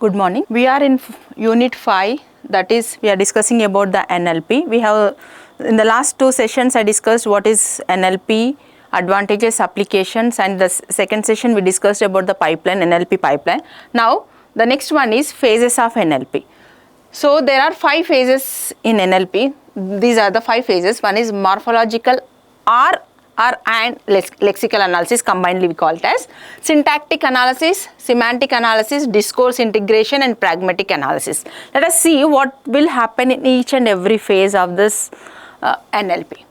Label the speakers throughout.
Speaker 1: Good morning. We are in unit 5, that is we are discussing about the NLP. We have in the last two sessions I discussed what is NLP, advantages, applications, and the second session we discussed about the pipeline, NLP pipeline. Now the next one is phases of NLP. So there are 5 phases in NLP. These are the 5 phases. One is morphological and lexical analysis, combinedly we call it as syntactic analysis, semantic analysis, discourse integration, and pragmatic analysis. Let us see what will happen in each and every phase of this NLP.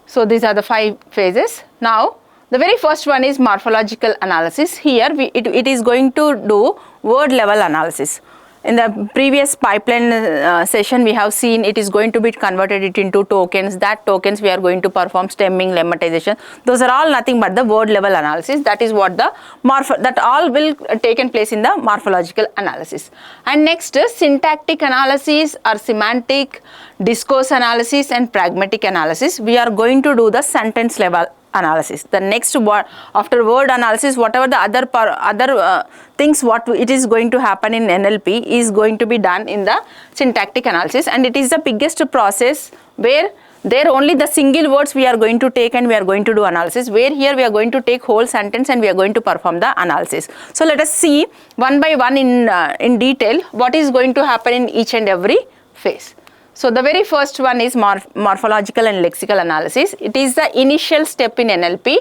Speaker 1: So these are the 5 phases. Now the very first one is morphological analysis. Here it is going to do word level analysis. In the previous pipeline session we have seen it is going to be converted it into tokens. That tokens we are going to perform stemming, lemmatization. Those are all nothing but the word level analysis. That is what the that all will taken place in the morphological analysis. And next syntactic analysis or semantic, discourse analysis, and pragmatic analysis. We are going to do the sentence level analysis. The next word after word analysis, whatever the other things what it is going to happen in NLP is going to be done in the syntactic analysis, and it is the biggest process where there only the single words we are going to take and we are going to do analysis, where here we are going to take whole sentence and we are going to perform the analysis. So let us see one by one in detail what is going to happen in each and every phase. So the very first one is morphological and lexical analysis. It is the initial step in NLP,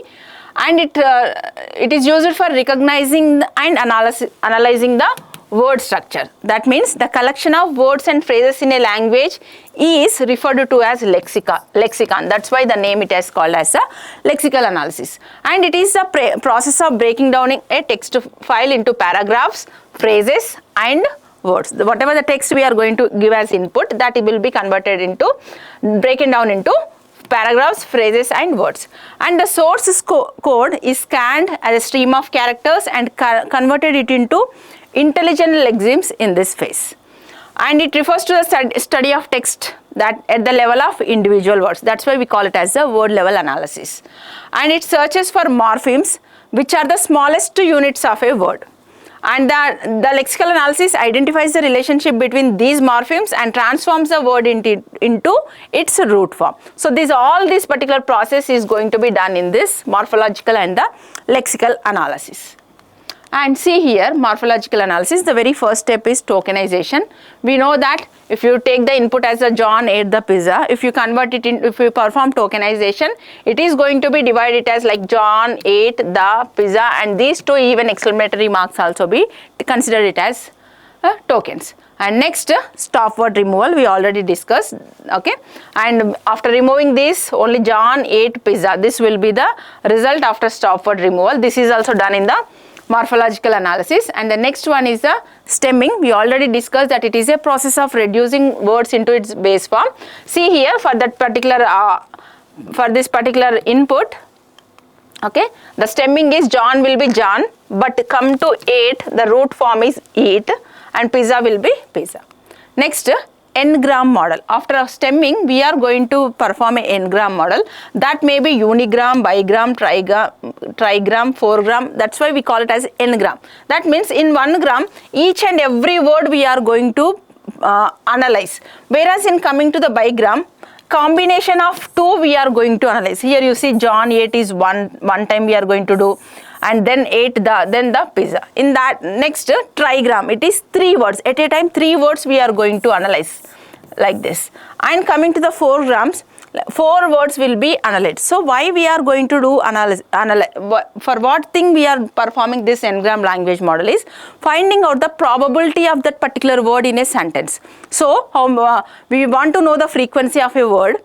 Speaker 1: and it is used for recognizing and analyzing the word structure. That means the collection of words and phrases in a language is referred to as lexicon. That's why the name it is called as a lexical analysis. And it is the process of breaking down a text file into paragraphs, phrases, and words. Whatever the text we are going to give as input, that it will be converted into, breaking down into paragraphs, phrases, and words. And the source code is scanned as a stream of characters and converted it into intelligent lexemes in this phase. And it refers to the study of text that at the level of individual words. That's why we call it as the word level analysis. And it searches for morphemes, which are the smallest units of a word. And the lexical analysis identifies the relationship between these morphemes and transforms the word into its root form. So all this particular process is going to be done in this morphological and the lexical analysis. And see here, morphological analysis, the very first step is tokenization. We know that if you take the input as a John ate the pizza, if you convert it in, if you perform tokenization, it is going to be divided as like John ate the pizza, and these two even exclamatory marks also be considered it as tokens. And next, stop word removal we already discussed, okay. And after removing this, only John ate pizza. This will be the result after stop word removal. This is also done in the morphological analysis. And the next one is the stemming. We already discussed that it is a process of reducing words into its base form. See here, for that particular for this particular input, okay, the stemming is John will be John, but come to ate, the root form is eat, and pizza will be pizza. Next, n-gram model. After stemming, we are going to perform an n-gram model. That may be unigram, bigram, trigram, 4-gram. That's why we call it as n-gram. That means in 1 gram, each and every word we are going to analyze. Whereas in coming to the bigram, combination of 2 we are going to analyze. Here you see John ate is one time we are going to do, and then then the pizza. In that next trigram, it is 3 words at a time. 3 words we are going to analyze like this. And coming to the 4 grams, 4 words will be analyzed. So why we are going to do for what thing we are performing this n-gram language model is finding out the probability of that particular word in a sentence. So we want to know the frequency of a word.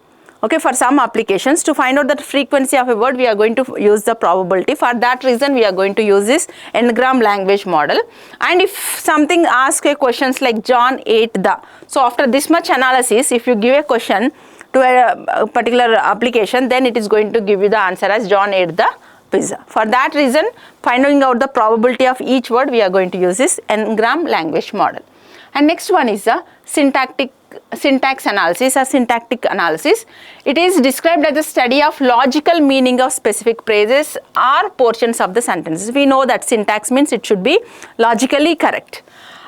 Speaker 1: Okay, for some applications, to find out the frequency of a word, we are going to use the probability. For that reason, we are going to use this n-gram language model. And if something asks a questions like John ate the, so after this much analysis, if you give a question to a particular application, then it is going to give you the answer as John ate the pizza. For that reason, finding out the probability of each word, we are going to use this n-gram language model. And next one is the syntax analysis or syntactic analysis. It is described as the study of logical meaning of specific phrases or portions of the sentences. We know that syntax means it should be logically correct.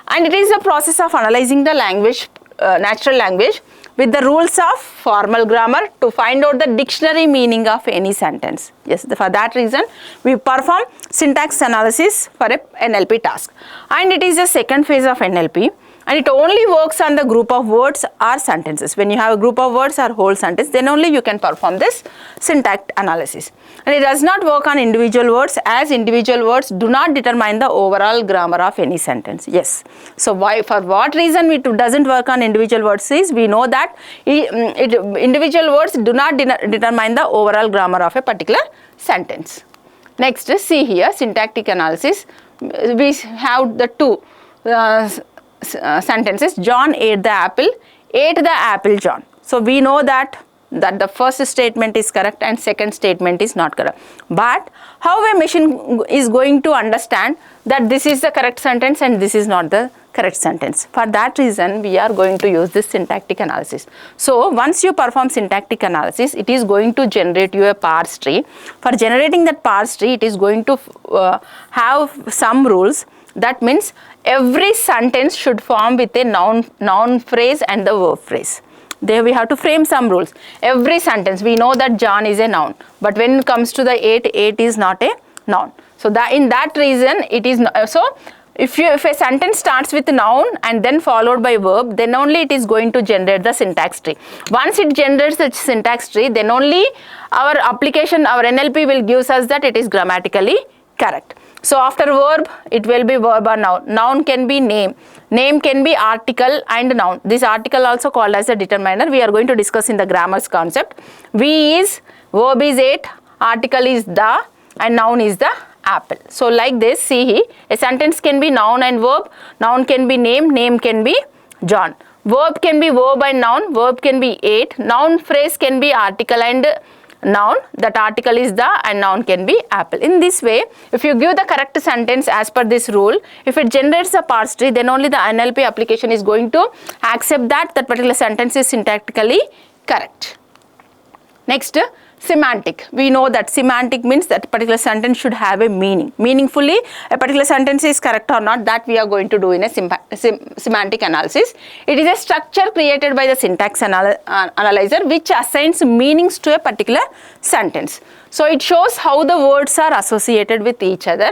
Speaker 1: and it is the process of analyzing the language, natural language, with the rules of formal grammar to find out the dictionary meaning of any sentence. Yes, for that reason we perform syntax analysis for a NLP task, and it is the second phase of NLP, and it only works on the group of words or sentences. When you have a group of words or whole sentence, then only you can perform this syntax analysis, and it does not work on individual words, as individual words do not determine the overall grammar of any sentence. Yes, so why, for what reason it doesn't work on individual words is, we know that individual words do not determine the overall grammar of a particular sentence. Next, see here, syntactic analysis. We have the two sentences. John ate the apple John. So we know that the first statement is correct and second statement is not correct. But how a machine is going to understand that this is the correct sentence and this is not the correct sentence? For that reason, we are going to use this syntactic analysis. So once you perform syntactic analysis, it is going to generate you a parse tree. For generating that parse tree, it is going to have some rules. That means every sentence should form with a noun phrase and the verb phrase. There we have to frame some rules. Every sentence, we know that John is a noun, but when it comes to the ate is not a noun. So that in that reason it is not, so if a sentence starts with noun and then followed by verb, then only it is going to generate the syntax tree. Once it generates the syntax tree, then only our application, our NLP will give us that it is grammatically correct. So after verb, it will be verb or noun. Noun can be name. Name can be article and noun. This article also called as a determiner. We are going to discuss in the grammar's concept. We is, verb is ate, article is the, and noun is the apple. So like this, see here, a sentence can be noun and verb. Noun can be name can be John. Verb can be verb and noun. Verb can be ate. Noun phrase can be article and noun, that article is the, and noun can be apple. In this way, if you give the correct sentence as per this rule, if it generates a parse tree, then only the NLP application is going to accept that particular sentence is syntactically correct. Next, semantic. We know that semantic means that particular sentence should have a meaning. Meaningfully, a particular sentence is correct or not, that we are going to do in a semantic analysis. It is a structure created by the syntax analyzer which assigns meanings to a particular sentence. So it shows how the words are associated with each other,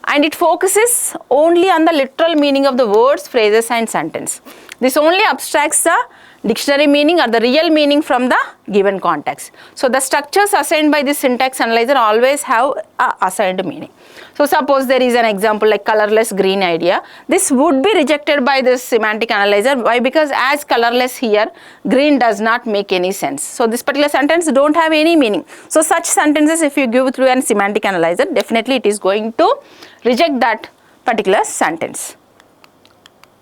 Speaker 1: and it focuses only on the literal meaning of the words, phrases and sentence. This only abstracts the dictionary meaning or the real meaning from the given context. So the structures assigned by the syntax analyzer always have a assigned meaning. So suppose there is an example like colorless green idea. This would be rejected by this semantic analyzer. Why? Because as colorless here, green does not make any sense. So this particular sentence don't have any meaning. So such sentences, if you give through a semantic analyzer, definitely it is going to reject that particular sentence.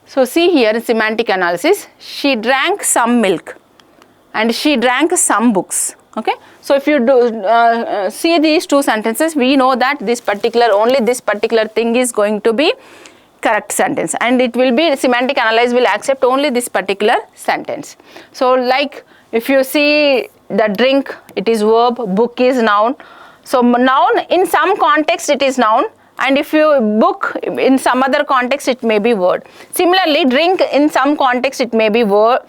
Speaker 1: So see here in semantic analysis, she drank some milk and she drank some books. Okay. So if you do see these two sentences, we know that this particular thing is going to be correct sentence, and it will be semantic analysis will accept only this particular sentence. So like if you see the drink, it is verb, book is noun. So noun in some context it is noun, and if you book in some other context it may be word. Similarly, drink in some context it may be verb.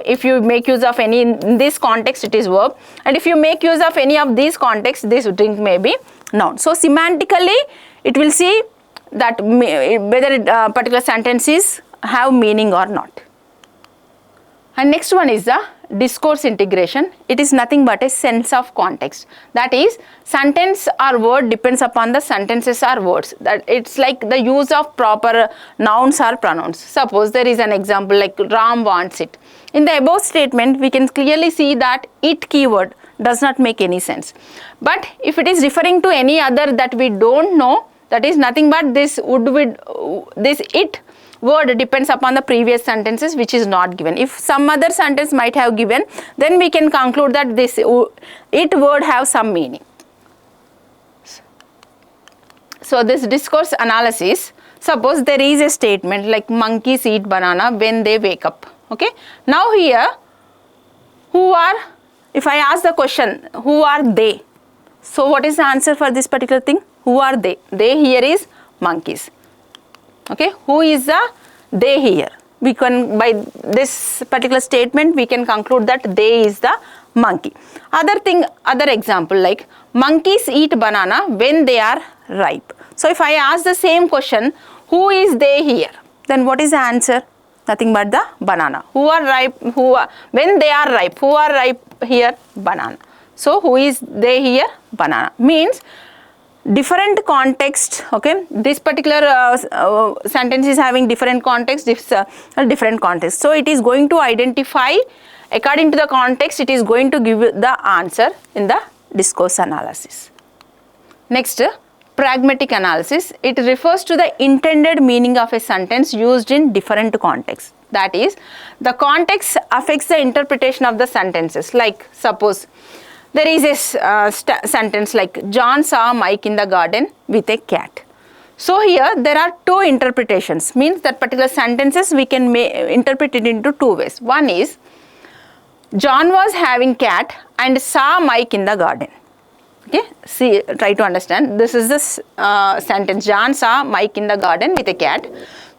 Speaker 1: If you make use of any in this context it is verb, and if you make use of any of these contexts, this drink may be noun. So semantically it will see that whether particular sentences have meaning or not. And next one is the discourse integration. It is nothing but a sense of context. That is, sentence or word depends upon the sentences or words. That it's like the use of proper nouns or pronouns. Suppose there is an example like Ram wants it. In the above statement, we can clearly see that it keyword does not make any sense. But if it is referring to any other that we don't know, that is nothing but this it word depends upon the previous sentences which is not given. If some other sentence might have given, then we can conclude that this it word have some meaning. So this discourse analysis, suppose there is a statement like monkeys eat banana when they wake up. Okay. Now here, if I ask the question, who are they? So what is the answer for this particular thing? Who are they? They here is monkeys. Okay. Who is the they here. We can, by this particular statement, we can conclude that they is the monkey. Other example, like monkeys eat banana when they are ripe. So if I ask the same question, who is they here? Then what is the answer? Nothing but the banana. Who are ripe? When they are ripe? Who are ripe here? Banana. So who is they here? Banana. Means different context. Okay, this particular sentence is having different context, different context. So it is going to identify according to the context. It is going to give you the answer in the discourse analysis. Next, pragmatic analysis. It refers to the intended meaning of a sentence used in different contexts. That is, the context affects the interpretation of the sentences. Like suppose there is a sentence like John saw Mike in the garden with a cat. So here there are two interpretations, means that particular sentences we can interpret it into two ways. One is John was having cat and saw Mike in the garden. Okay, see, try to understand. This is this sentence, John saw Mike in the garden with a cat.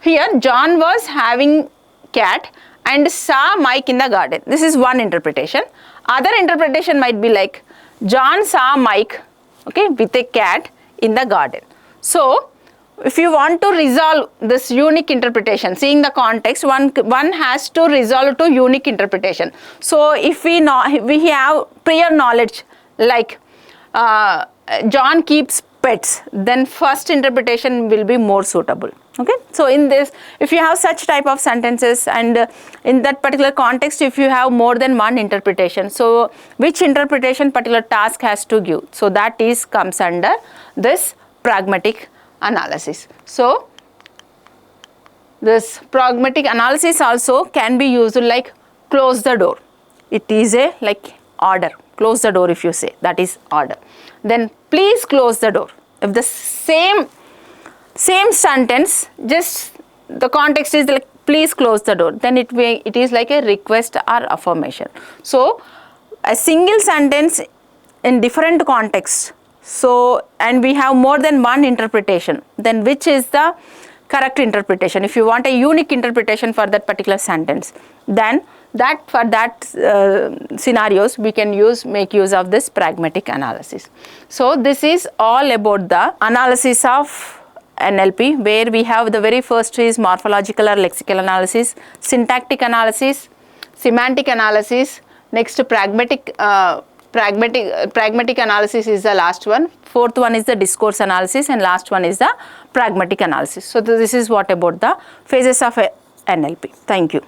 Speaker 1: Here John was having cat and saw Mike in the garden. This is one interpretation. Other interpretation might be like John saw Mike, okay, with a cat in the garden. So if you want to resolve this unique interpretation, seeing the context, one has to resolve to unique interpretation. So if we have prior knowledge like John keeps pets, then first interpretation will be more suitable. Okay, so in this, if you have such type of sentences and in that particular context, if you have more than one interpretation, so which interpretation particular task has to give, so that is comes under this pragmatic analysis. So this pragmatic analysis also can be used like close the door. It is a like order. Close the door if you say, that is order. Then please close the door. If the same sentence, just the context is like please close the door, then it is like a request or affirmation. So a single sentence in different contexts, so and we have more than one interpretation, then which is the correct interpretation? If you want a unique interpretation for that particular sentence, then for that scenarios we can make use of this pragmatic analysis. So this is all about the analysis of NLP, where we have the very first is morphological or lexical analysis, syntactic analysis, semantic analysis. Next, pragmatic analysis is the last one. Fourth one is the discourse analysis, and last one is the pragmatic analysis. So this is what about the phases of NLP. Thank you.